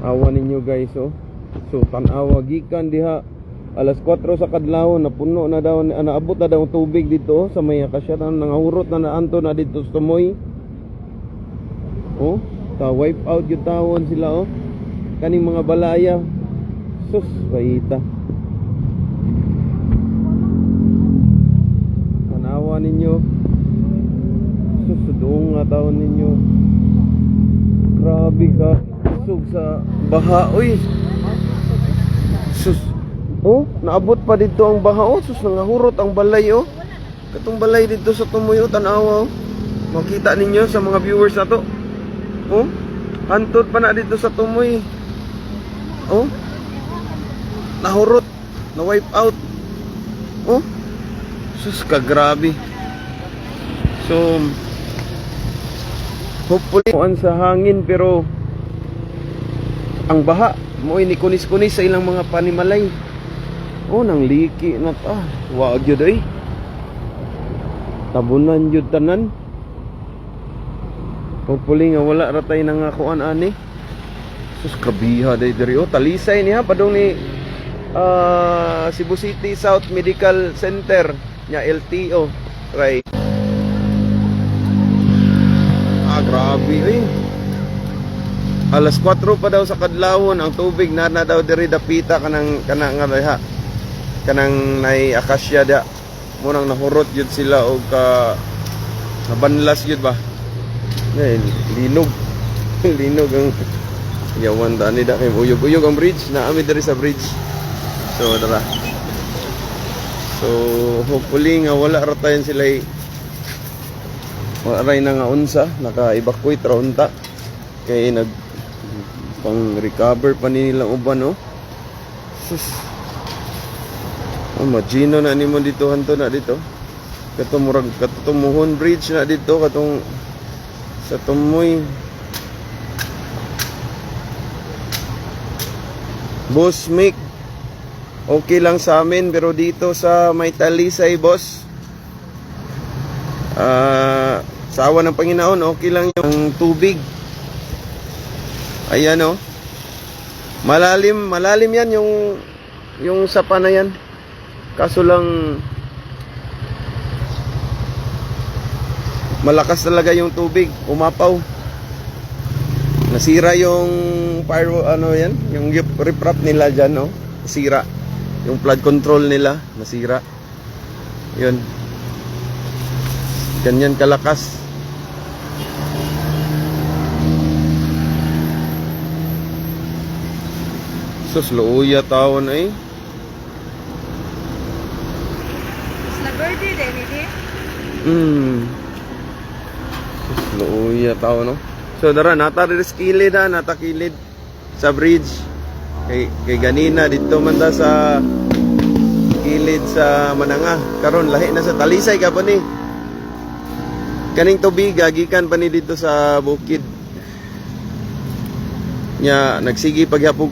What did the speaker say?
Awa ninyo guys, oh. So tanawa gikan diha alas 4 sa kadlaw, napuno na daw, naabot na daw tubig dito sa may akasya, nangahurot na naanto na dito sa tumoy. Oh, ta wipe out yung tawon sila, oh. Kaning mga balaya. Sus, baita. Tanawa ninyo. Sus, sudong nga tawon ninyo. Grabe ka. Sug sa baha, oy. Sus. Oh, naabot pa dito ang baha, oh. Sus, nangahurot ang balay, oh. Katong balay dito sa tumoy, oh, tanawa, oh. Makita ninyo sa mga viewers na to. Oh, hantod pa na dito sa tumoy. Oh, nahurot, na wipe out. Oh, sus ka, grabe. So, hopefully kuan sa hangin, pero ang baha mo ini kunis-kunis sa ilang mga panimalay. Oh, nang liki na ta. Wag yun ay. Tabunan yun tanan. Hopefully nga wala ratay nang kuan ani. Sus, kabiha day diri, oh. Talisay niya padung ni Cebu City South Medical Center nya LTO. Right. Grabe eh. Alas 4 pa daw sa kadlawon ang tubig na daw diri dapita kanang nga diha. Kanang nay akasya da. Munang nahurot yun sila og nabanlas yun ba. Linog. Linog ang yawan ta ni da kay uyog-uyog ang bridge, naami diri sa bridge. So dara. So hopefully nga wala ratayan sila wala ray na nga unsa, naka-evacuate ra unta kay nag pang recover pa nilang uban, no. Sus. Imagine na nimo dito hanto na dito. Katong katumuhon bridge na dito katong sa tumoy. Boss Mick, okay lang sa amin, pero dito sa may Talisay, boss, sa awa ng Panginoon, okay lang yung tubig. Ayan, oh. Malalim yan yung sapa na yan. Kaso lang malakas talaga yung tubig, umapaw. Nasira yung fire, ano yan, yung riprap nila dyan, no? Nasira. Yung flood control nila, nasira. Yun. Ganyan kalakas. Sus, luuya taon eh. Isla Verde din, hindi? Sus, luuya taon, no? So dara, natakilid natakilid sa bridge. Kay ganina dito man ta sa kilid sa Mananga. Karon lahi na sa Talisay ka pa ni. Kaning tubig gikan pa ni dito sa bukid. Nya nagsigi paghapog